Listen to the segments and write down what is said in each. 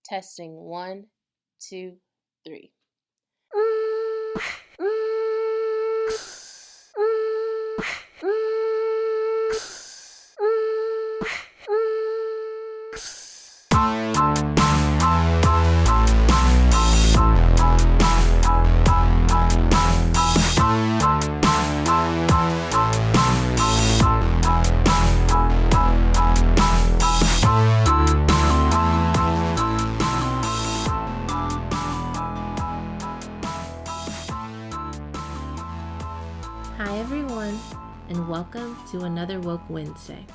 Testing 1, 2, 3. Hi everyone, and welcome to another Woke Wednesday.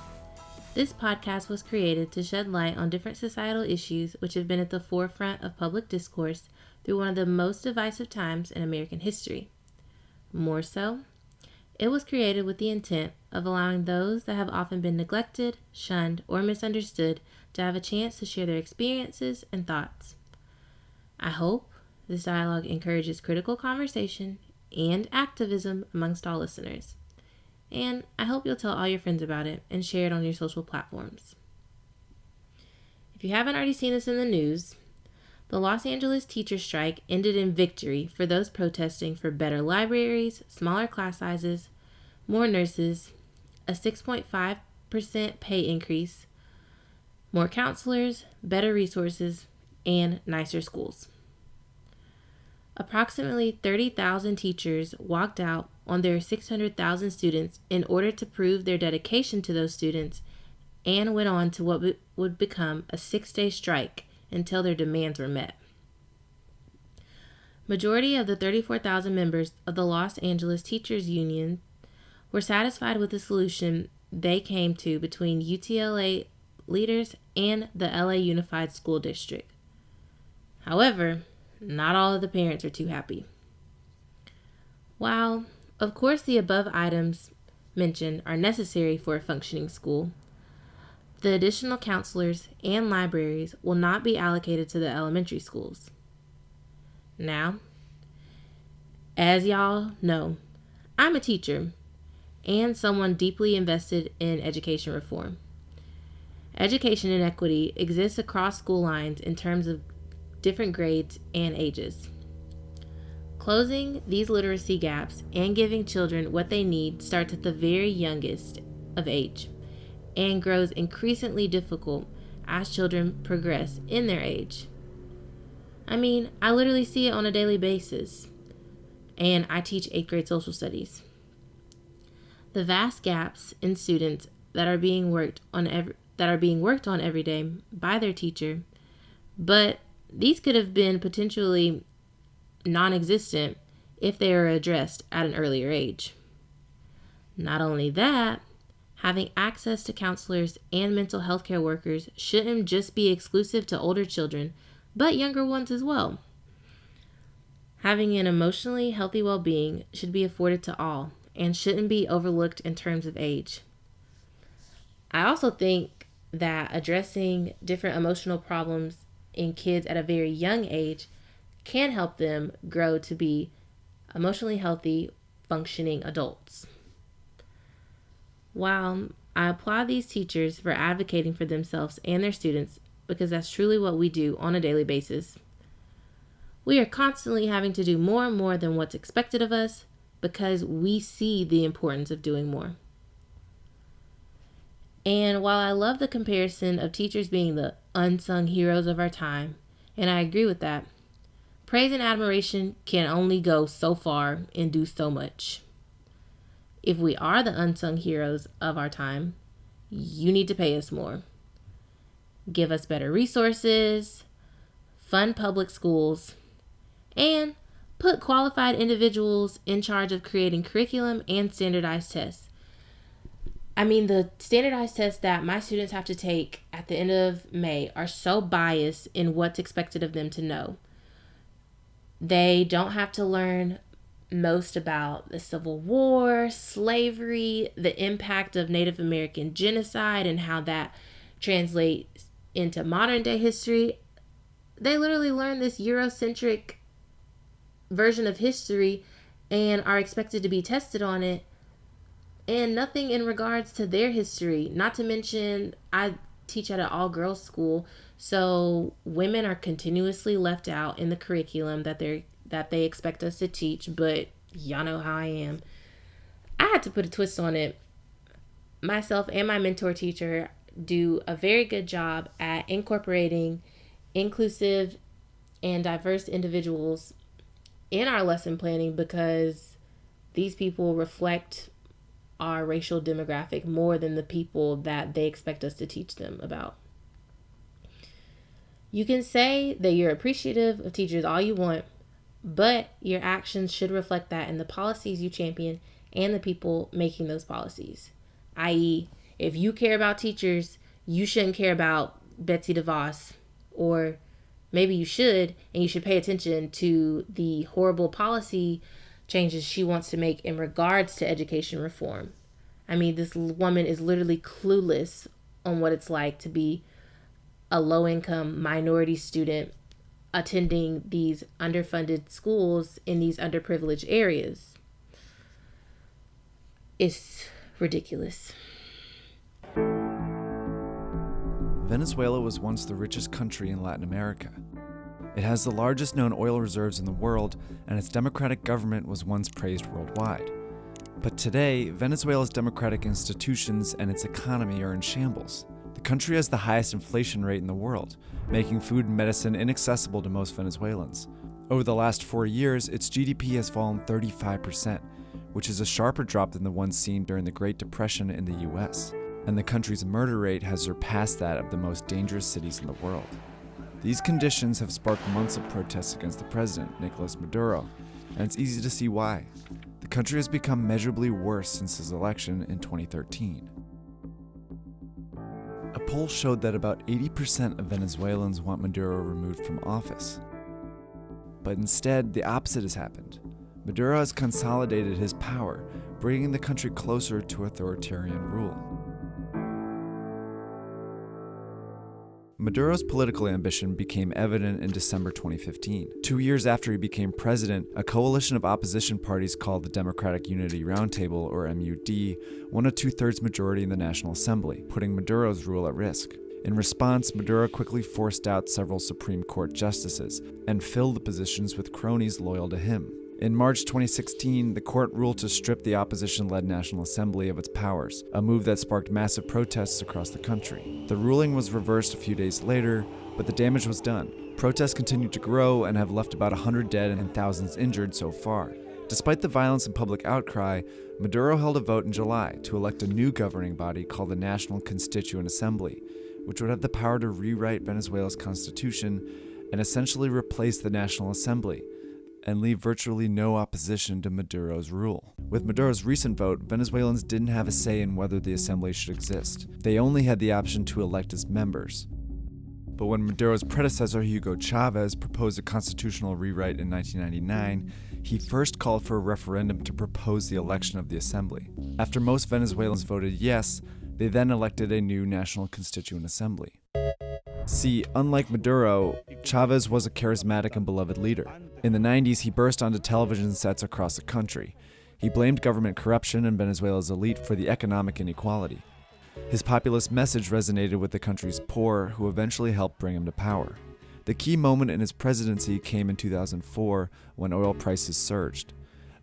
This podcast was created to shed light on different societal issues which have been at the forefront of public discourse through one of the most divisive times in American history. More so, it was created with the intent of allowing those that have often been neglected, shunned, or misunderstood to have a chance to share their experiences and thoughts. I hope this dialogue encourages critical conversation and activism amongst all listeners. And I hope you'll tell all your friends about it and share it on your social platforms. If you haven't already seen this in the news, the Los Angeles teacher strike ended in victory for those protesting for better libraries, smaller class sizes, more nurses, a 6.5% pay increase, more counselors, better resources, and nicer schools. Approximately 30,000 teachers walked out on their 600,000 students in order to prove their dedication to those students and went on to what would become a 6-day strike until their demands were met. Majority of the 34,000 members of the Los Angeles Teachers Union were satisfied with the solution they came to between UTLA leaders and the LA Unified School District. However, not all of the parents are too happy. While, of course, the above items mentioned are necessary for a functioning school, the additional counselors and libraries will not be allocated to the elementary schools. Now, as y'all know, I'm a teacher and someone deeply invested in education reform. Education inequity exists across school lines in terms of different grades and ages. Closing these literacy gaps and giving children what they need starts at the very youngest of age and grows increasingly difficult as children progress in their age. I mean, I literally see it on a daily basis, and I teach 8th grade social studies. The vast gaps in students that are being worked on every day by their teacher, but these could have been potentially non-existent if they were addressed at an earlier age. Not only that, having access to counselors and mental health care workers shouldn't just be exclusive to older children, but younger ones as well. Having an emotionally healthy well-being should be afforded to all and shouldn't be overlooked in terms of age. I also think that addressing different emotional problems in kids at a very young age can help them grow to be emotionally healthy, functioning adults. While I applaud these teachers for advocating for themselves and their students, because that's truly what we do on a daily basis, we are constantly having to do more and more than what's expected of us because we see the importance of doing more. And while I love the comparison of teachers being the unsung heroes of our time, and I agree with that, praise and admiration can only go so far and do so much. If we are the unsung heroes of our time, you need to pay us more. Give us better resources, fund public schools, and put qualified individuals in charge of creating curriculum and standardized tests. I mean, the standardized tests that my students have to take at the end of May are so biased in what's expected of them to know. They don't have to learn most about the Civil War, slavery, the impact of Native American genocide, and how that translates into modern day history. They literally learn this Eurocentric version of history and are expected to be tested on it, and nothing in regards to their history. Not to mention, I teach at an all-girls school, So women are continuously left out in the curriculum that they expect us to teach, but y'all know how I am. I had to put a twist on it. Myself and my mentor teacher do a very good job at incorporating inclusive and diverse individuals in our lesson planning because these people reflect our racial demographic more than the people that they expect us to teach them about. You can say that you're appreciative of teachers all you want, but your actions should reflect that in the policies you champion and the people making those policies. I.e., if you care about teachers, you shouldn't care about Betsy DeVos, or maybe you should, and you should pay attention to the horrible policy changes she wants to make in regards to education reform. I mean, this woman is literally clueless on what it's like to be a low-income minority student attending these underfunded schools in these underprivileged areas. It's ridiculous. Venezuela was once the richest country in Latin America. It has the largest known oil reserves in the world, and its democratic government was once praised worldwide. But today, Venezuela's democratic institutions and its economy are in shambles. The country has the highest inflation rate in the world, making food and medicine inaccessible to most Venezuelans. Over the last 4 years, its GDP has fallen 35%, which is a sharper drop than the one seen during the Great Depression in the US. And the country's murder rate has surpassed that of the most dangerous cities in the world. These conditions have sparked months of protests against the president, Nicolas Maduro, and it's easy to see why. The country has become measurably worse since his election in 2013. A poll showed that about 80% of Venezuelans want Maduro removed from office. But instead, the opposite has happened. Maduro has consolidated his power, bringing the country closer to authoritarian rule. Maduro's political ambition became evident in December 2015. 2 years after he became president, a coalition of opposition parties called the Democratic Unity Roundtable, or MUD, won a 2/3 majority in the National Assembly, putting Maduro's rule at risk. In response, Maduro quickly forced out several Supreme Court justices and filled the positions with cronies loyal to him. In March 2016, the court ruled to strip the opposition-led National Assembly of its powers, a move that sparked massive protests across the country. The ruling was reversed a few days later, but the damage was done. Protests continued to grow and have left about 100 dead and thousands injured so far. Despite the violence and public outcry, Maduro held a vote in July to elect a new governing body called the National Constituent Assembly, which would have the power to rewrite Venezuela's constitution and essentially replace the National Assembly, and leave virtually no opposition to Maduro's rule. With Maduro's recent vote, Venezuelans didn't have a say in whether the assembly should exist. They only had the option to elect its members. But when Maduro's predecessor, Hugo Chavez, proposed a constitutional rewrite in 1999, he first called for a referendum to propose the election of the assembly. After most Venezuelans voted yes, they then elected a new National Constituent Assembly. See, unlike Maduro, Chavez was a charismatic and beloved leader. In the 90s, he burst onto television sets across the country. He blamed government corruption and Venezuela's elite for the economic inequality. His populist message resonated with the country's poor, who eventually helped bring him to power. The key moment in his presidency came in 2004, when oil prices surged.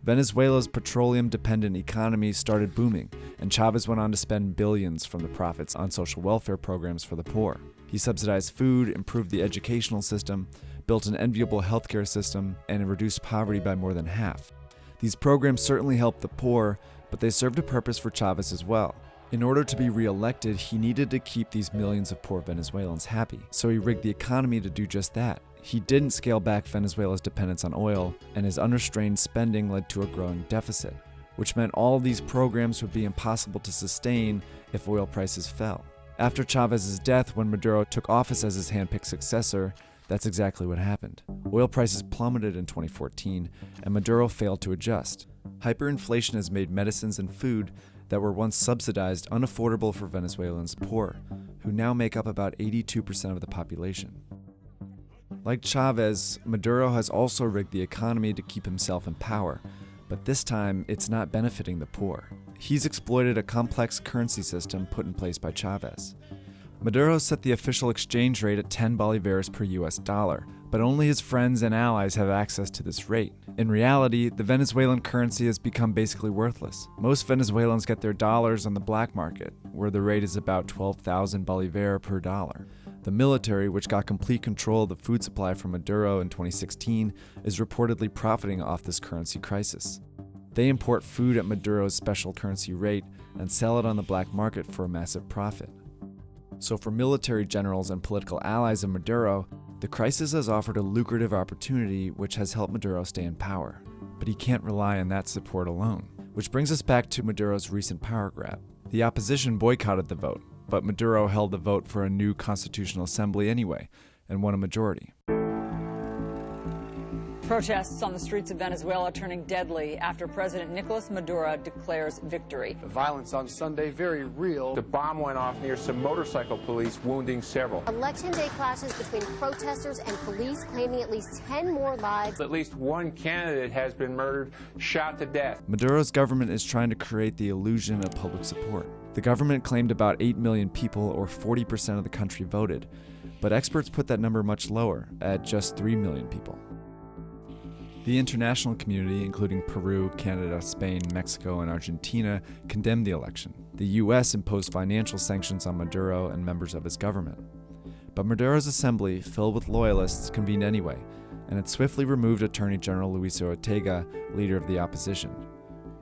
Venezuela's petroleum-dependent economy started booming, and Chavez went on to spend billions from the profits on social welfare programs for the poor. He subsidized food, improved the educational system, built an enviable healthcare system, and reduced poverty by more than half. These programs certainly helped the poor, but they served a purpose for Chavez as well. In order to be re-elected, he needed to keep these millions of poor Venezuelans happy, so he rigged the economy to do just that. He didn't scale back Venezuela's dependence on oil, and his unrestrained spending led to a growing deficit, which meant all of these programs would be impossible to sustain if oil prices fell. After Chavez's death, when Maduro took office as his handpicked successor, that's exactly what happened. Oil prices plummeted in 2014, and Maduro failed to adjust. Hyperinflation has made medicines and food that were once subsidized unaffordable for Venezuelans poor, who now make up about 82% of the population. Like Chavez, Maduro has also rigged the economy to keep himself in power, but this time it's not benefiting the poor. He's exploited a complex currency system put in place by Chavez. Maduro set the official exchange rate at 10 bolívares per US dollar, but only his friends and allies have access to this rate. In reality, the Venezuelan currency has become basically worthless. Most Venezuelans get their dollars on the black market, where the rate is about 12,000 bolívares per dollar. The military, which got complete control of the food supply from Maduro in 2016, is reportedly profiting off this currency crisis. They import food at Maduro's special currency rate and sell it on the black market for a massive profit. So for military generals and political allies of Maduro, the crisis has offered a lucrative opportunity which has helped Maduro stay in power. But he can't rely on that support alone. Which brings us back to Maduro's recent power grab. The opposition boycotted the vote, but Maduro held the vote for a new constitutional assembly anyway, and won a majority. Protests on the streets of Venezuela turning deadly after President Nicolas Maduro declares victory. The violence on Sunday very real. The bomb went off near some motorcycle police, wounding several. Election day clashes between protesters and police claiming at least 10 more lives. At least one candidate has been murdered, shot to death. Maduro's government is trying to create the illusion of public support. The government claimed about 8 million people, or 40% of the country, voted, but experts put that number much lower, at just 3 million people. The international community, including Peru, Canada, Spain, Mexico, and Argentina, condemned the election. The US imposed financial sanctions on Maduro and members of his government. But Maduro's assembly, filled with loyalists, convened anyway, and it swiftly removed Attorney General Luis Ortega, leader of the opposition.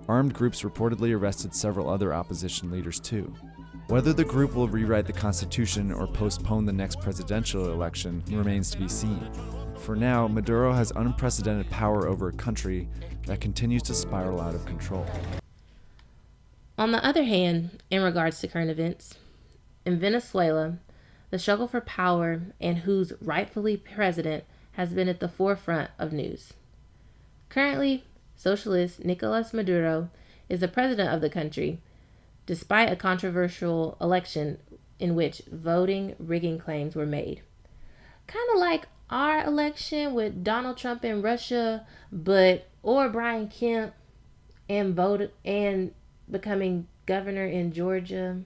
Armed groups reportedly arrested several other opposition leaders too. Whether the group will rewrite the constitution or postpone the next presidential election remains to be seen. For now, Maduro has unprecedented power over a country that continues to spiral out of control. On the other hand, in regards to current events, in Venezuela, the struggle for power and who's rightfully president has been at the forefront of news. Currently, socialist Nicolas Maduro is the president of the country, despite a controversial election in which voting rigging claims were made. Kind of like our election with Donald Trump in Russia, or Brian Kemp and becoming governor in Georgia.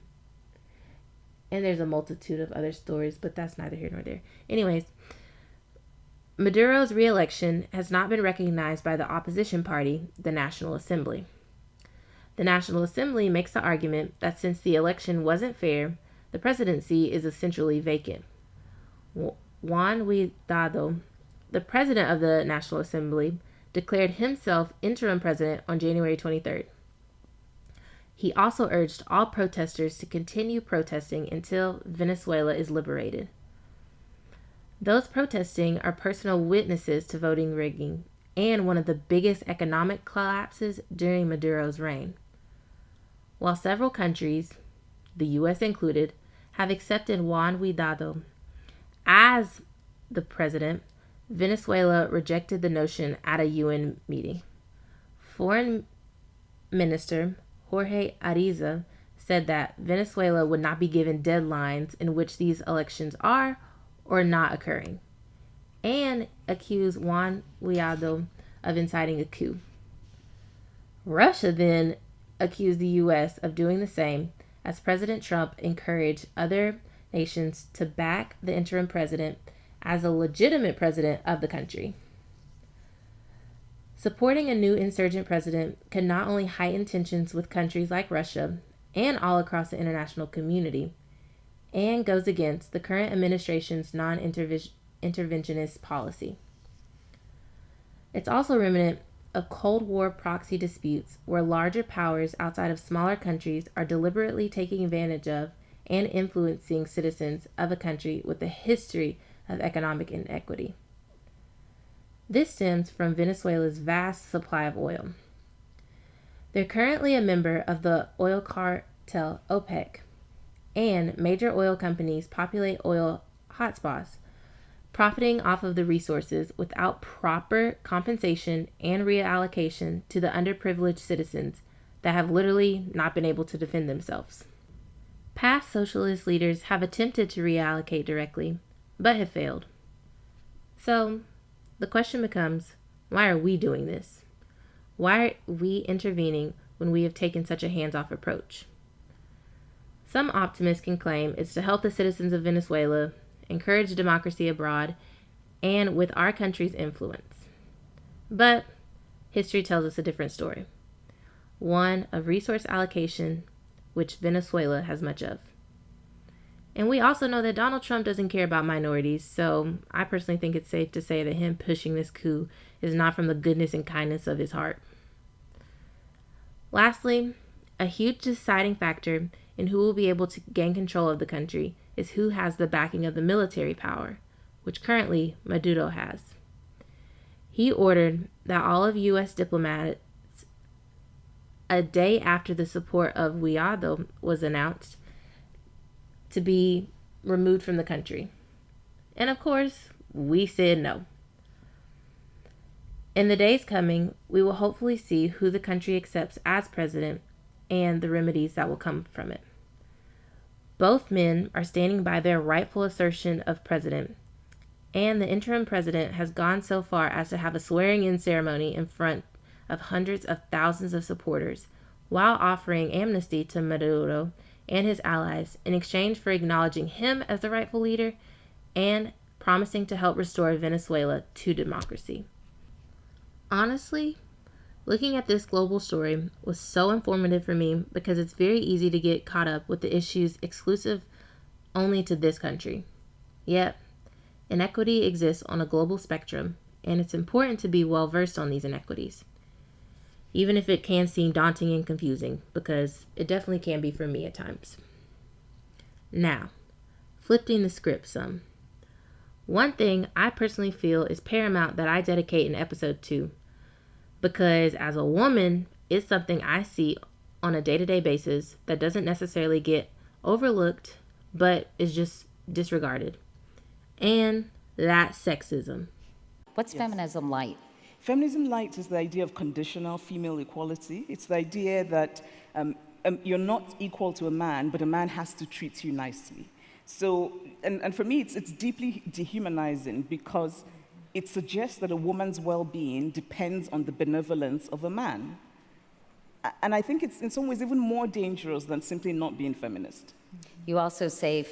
And there's a multitude of other stories, but that's neither here nor there. Anyways, Maduro's re-election has not been recognized by the opposition party, the National Assembly. The National Assembly makes the argument that since the election wasn't fair, the presidency is essentially vacant. Juan Guaidó, the president of the National Assembly, declared himself interim president on January 23rd. He also urged all protesters to continue protesting until Venezuela is liberated. Those protesting are personal witnesses to voting rigging and one of the biggest economic collapses during Maduro's reign. While several countries, the U.S. included, have accepted Juan Guaidó as the president, Venezuela rejected the notion at a UN meeting. Foreign Minister Jorge Ariza said that Venezuela would not be given deadlines in which these elections are or not occurring, and accused Juan Guaidó of inciting a coup. Russia then accused the U.S. of doing the same, as President Trump encouraged other nations to back the interim president as a legitimate president of the country. Supporting a new insurgent president could not only heighten tensions with countries like Russia and all across the international community, and goes against the current administration's non-interventionist policy. It's also remnant of Cold War proxy disputes where larger powers outside of smaller countries are deliberately taking advantage of and influencing citizens of a country with a history of economic inequity. This stems from Venezuela's vast supply of oil. They're currently a member of the oil cartel OPEC, and major oil companies populate oil hotspots, profiting off of the resources without proper compensation and reallocation to the underprivileged citizens that have literally not been able to defend themselves. Past socialist leaders have attempted to reallocate directly, but have failed. So, the question becomes, why are we doing this? Why are we intervening when we have taken such a hands-off approach? Some optimists can claim it's to help the citizens of Venezuela, encourage democracy abroad, and with our country's influence. But history tells us a different story. One of resource allocation, which Venezuela has much of. And we also know that Donald Trump doesn't care about minorities, so I personally think it's safe to say that him pushing this coup is not from the goodness and kindness of his heart. Lastly, a huge deciding factor in who will be able to gain control of the country is who has the backing of the military power, which currently Maduro has. He ordered that all of U.S. diplomats, a day after the support of Guaido was announced, to be removed from the country. And of course, we said no. In the days coming, we will hopefully see who the country accepts as president and the remedies that will come from it. Both men are standing by their rightful assertion of president, and the interim president has gone so far as to have a swearing-in ceremony in front of hundreds of thousands of supporters, while offering amnesty to Maduro and his allies in exchange for acknowledging him as the rightful leader and promising to help restore Venezuela to democracy. Honestly, looking at this global story was so informative for me because it's very easy to get caught up with the issues exclusive only to this country. Yet, inequity exists on a global spectrum, and it's important to be well versed on these inequities, even if it can seem daunting and confusing, because it definitely can be for me at times. Now, flipping the script some. One thing I personally feel is paramount that I dedicate in episode 2, because as a woman, it's something I see on a day-to-day basis that doesn't necessarily get overlooked, but is just disregarded. And that's sexism. What's feminism light? Feminism light is the idea of conditional female equality. It's the idea that you're not equal to a man, but a man has to treat you nicely. So, and for me, it's deeply dehumanizing because it suggests that a woman's well-being depends on the benevolence of a man. And I think it's in some ways even more dangerous than simply not being feminist. You also say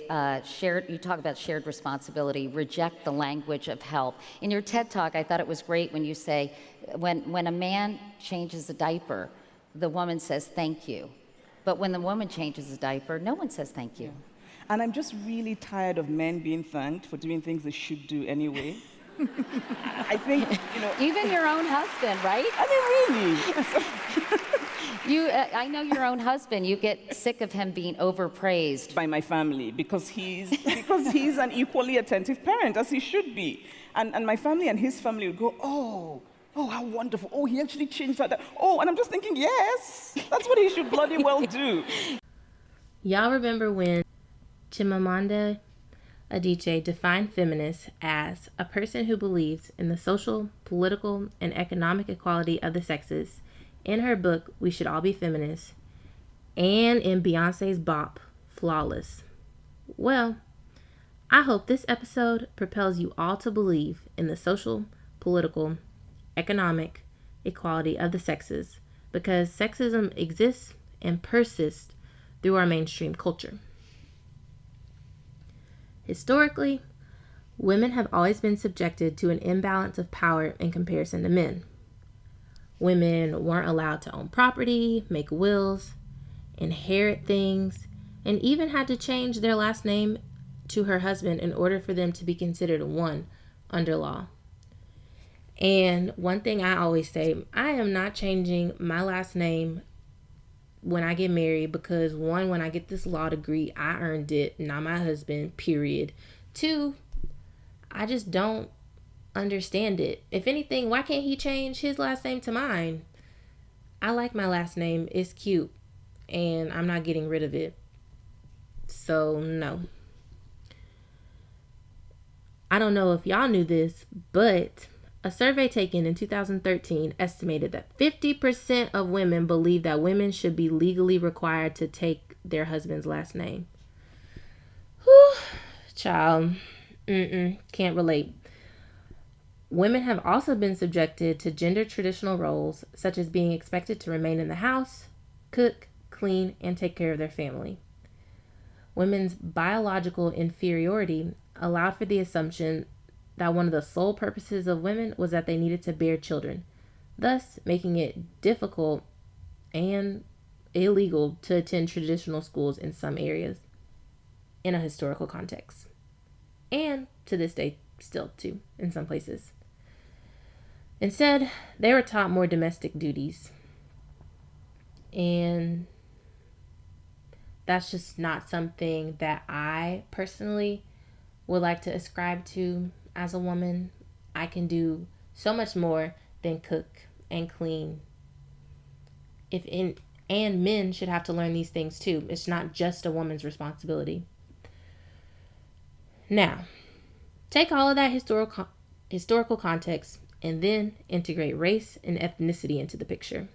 you talk about shared responsibility, reject the language of help. In your TED Talk, I thought it was great when you say, when a man changes a diaper, the woman says thank you. But when the woman changes a diaper, no one says thank you. Yeah. And I'm just really tired of men being thanked for doing things they should do anyway. I think, Even your own husband, right? I mean, really. I know your own husband. You get sick of him being overpraised. By my family, because he's an equally attentive parent, as he should be. And my family and his family would go, oh, how wonderful. Oh, he actually changed that. Oh, and I'm just thinking, yes, that's what he should bloody well do. Y'all remember when Chimamanda Adichie defined feminists as a person who believes in the social, political, and economic equality of the sexes in her book, We Should All Be Feminists, and in Beyonce's bop, Flawless. Well, I hope this episode propels you all to believe in the social, political, economic equality of the sexes, because sexism exists and persists through our mainstream culture. Historically, women have always been subjected to an imbalance of power in comparison to men. Women weren't allowed to own property, make wills, inherit things, and even had to change their last name to her husband in order for them to be considered one under law. And one thing I always say, I am not changing my last name when I get married because, one, when I get this law degree, I earned it, not my husband, period. 2, I just don't understand it. If anything, why can't he change his last name to mine? I like my last name. It's cute, and I'm not getting rid of it. So, no. I don't know if y'all knew this, but a survey taken in 2013 estimated that 50% of women believe that women should be legally required to take their husband's last name. Whew, child. Can't relate. Women have also been subjected to gender traditional roles, such as being expected to remain in the house, cook, clean, and take care of their family. women's biological inferiority allowed for the assumption that one of the sole purposes of women was that they needed to bear children, thus making it difficult and illegal to attend traditional schools in some areas in a historical context. And to this day, still too, in some places. Instead, they were taught more domestic duties. And that's just not something that I personally would like to ascribe to as a woman. I can do so much more than cook and clean. And men should have to learn these things too. It's not just a woman's responsibility. Now, take all of that historical context and then integrate race and ethnicity into the picture.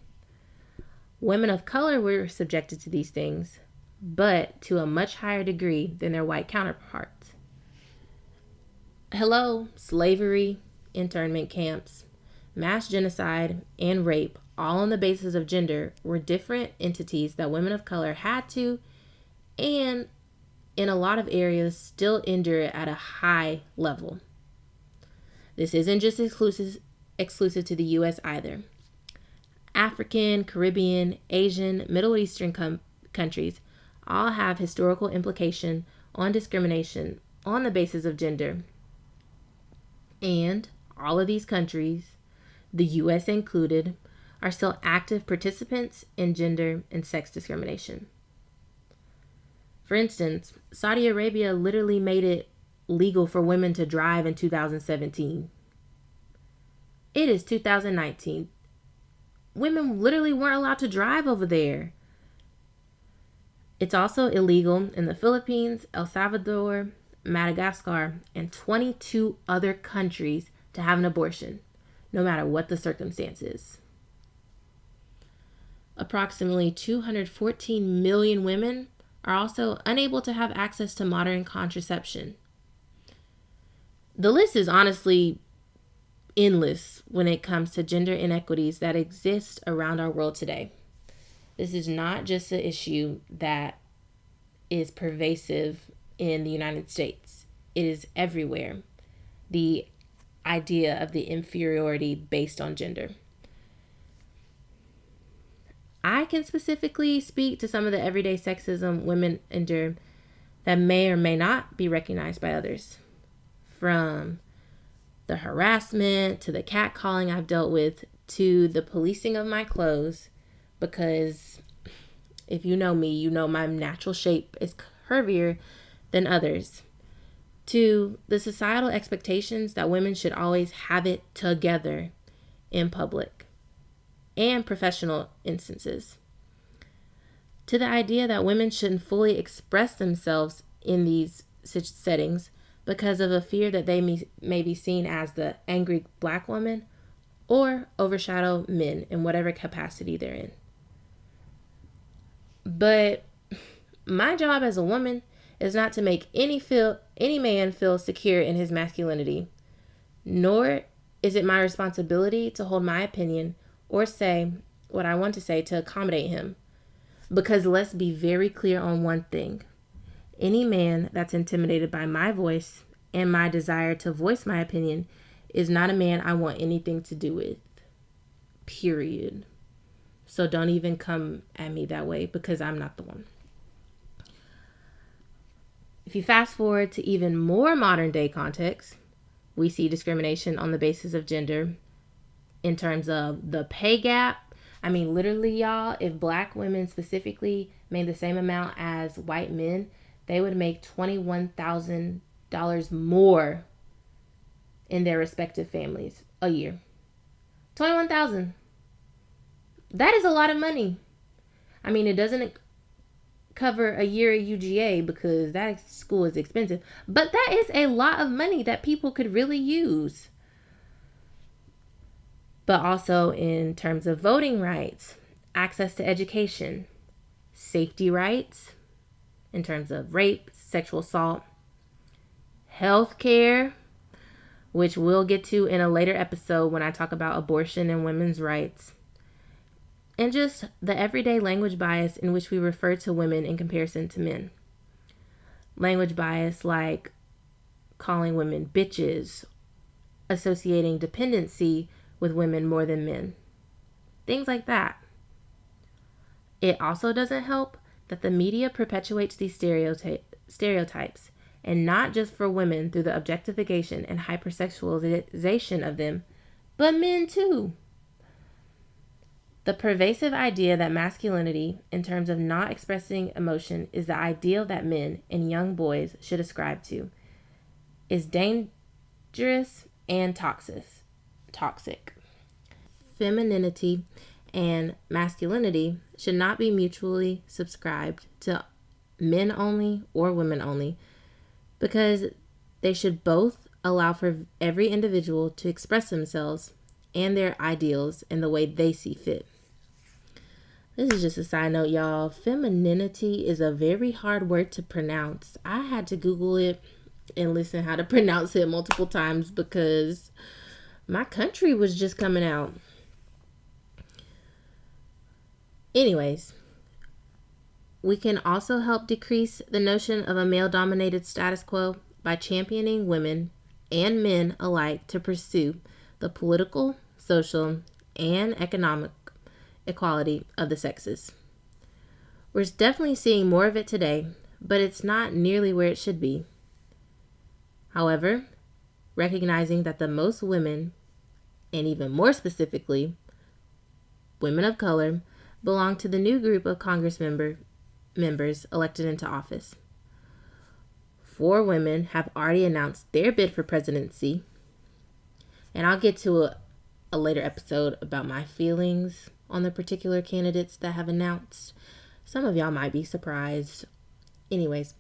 Women of color were subjected to these things, but to a much higher degree than their white counterparts. Hello, slavery, internment camps, mass genocide, and rape, all on the basis of gender, were different entities that women of color had to, and in a lot of areas, still endure at a high level. This isn't just exclusive to the U.S. either. African, Caribbean, Asian, Middle Eastern countries all have historical implication on discrimination on the basis of gender. And all of these countries, the U.S. included, are still active participants in gender and sex discrimination. For instance, Saudi Arabia literally made it legal for women to drive in 2017. It is 2019. Women literally weren't allowed to drive over there. It's also illegal in the Philippines, El Salvador, Madagascar, and 22 other countries to have an abortion, no matter what the circumstances. Approximately 214 million women are also unable to have access to modern contraception. The list is honestly endless when it comes to gender inequities that exist around our world today. This is not just an issue that is pervasive in the United States. It is everywhere. The idea of the inferiority based on gender. I can specifically speak to some of the everyday sexism women endure that may or may not be recognized by others. From the harassment to the catcalling I've dealt with to the policing of my clothes, because if you know me, you know my natural shape is curvier than others, to the societal expectations that women should always have it together in public and professional instances, to the idea that women shouldn't fully express themselves in these settings because of a fear that they may be seen as the angry Black woman or overshadow men in whatever capacity they're in. But my job as a woman is not to make any man feel secure in his masculinity, nor is it my responsibility to hold my opinion or say what I want to say to accommodate him. Because let's be very clear on one thing. Any man that's intimidated by my voice and my desire to voice my opinion is not a man I want anything to do with. Period. So don't even come at me that way, because I'm not the one. If you fast forward to even more modern day context, we see discrimination on the basis of gender in terms of the pay gap. I mean, literally, y'all, if Black women specifically made the same amount as white men, they would make $21,000 more in their respective families a year. $21,000. That is a lot of money. I mean, it doesn't cover a year at UGA because that school is expensive, but that is a lot of money that people could really use. But also in terms of voting rights, access to education, safety rights, in terms of rape, sexual assault, health care, which we'll get to in a later episode when I talk about abortion and women's rights, and just the everyday language bias in which we refer to women in comparison to men. language bias like calling women bitches, associating dependency with women more than men. Things like that. It also doesn't help that the media perpetuates these stereotypes, and not just for women through the objectification and hypersexualization of them, but men too. The pervasive idea that masculinity, in terms of not expressing emotion, is the ideal that men and young boys should ascribe to, is dangerous and toxic. Femininity and masculinity should not be mutually subscribed to men only or women only, because they should both allow for every individual to express themselves and their ideals in the way they see fit. This is just a side note, y'all. Femininity is a very hard word to pronounce. I had to Google it and listen how to pronounce it multiple times because my country was just coming out. Anyways, we can also help decrease the notion of a male-dominated status quo by championing women and men alike to pursue the political, social, and economic equality of the sexes. We're definitely seeing more of it today, but it's not nearly where it should be. However, recognizing that the most women, and even more specifically, women of color, belong to the new group of Congress members elected into office. 4 women have already announced their bid for presidency, and I'll get to a later episode about my feelings on the particular candidates that have announced. Some of y'all might be surprised. Anyways,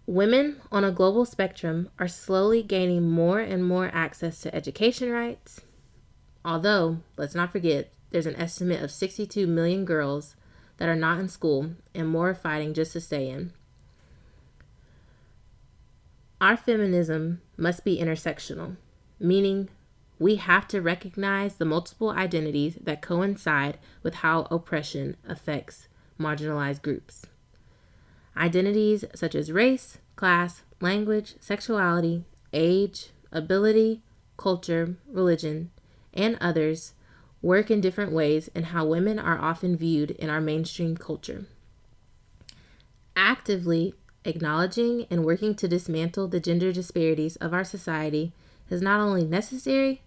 women on a global spectrum are slowly gaining more and more access to education rights. Although, let's not forget, there's an estimate of 62 million girls that are not in school and more are fighting just to stay in. Our feminism must be intersectional, meaning we have to recognize the multiple identities that coincide with how oppression affects marginalized groups. Identities such as race, class, language, sexuality, age, ability, culture, religion, and others work in different ways in how women are often viewed in our mainstream culture. Actively acknowledging and working to dismantle the gender disparities of our society is not only necessary,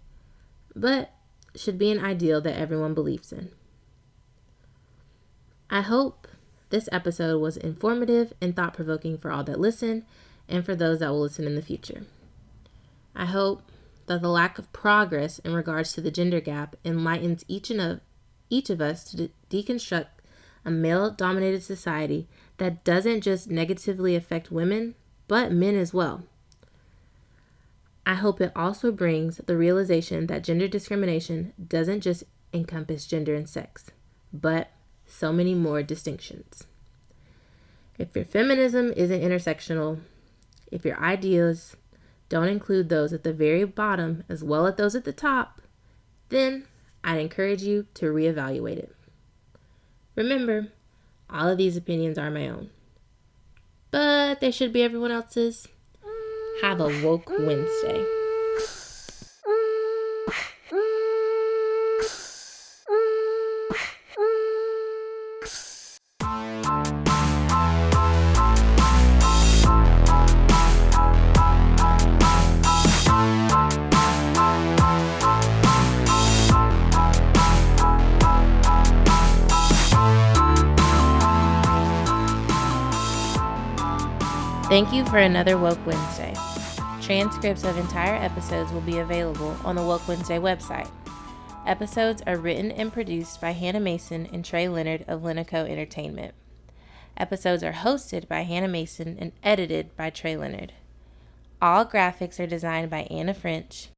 but should be an ideal that everyone believes in. I hope this episode was informative and thought-provoking for all that listen and for those that will listen in the future. I hope that the lack of progress in regards to the gender gap enlightens each of us to deconstruct a male-dominated society that doesn't just negatively affect women, but men as well. I hope it also brings the realization that gender discrimination doesn't just encompass gender and sex, but so many more distinctions. If your feminism isn't intersectional, if your ideas don't include those at the very bottom as well as those at the top, then I'd encourage you to reevaluate it. Remember, all of these opinions are my own, but they should be everyone else's. Have a woke Wednesday. Thank you for another Woke Wednesday. Transcripts of entire episodes will be available on the Woke Wednesday website. Episodes are written and produced by Hannah Mason and Trey Leonard of Linico Entertainment. Episodes are hosted by Hannah Mason and edited by Trey Leonard. All graphics are designed by Anna French,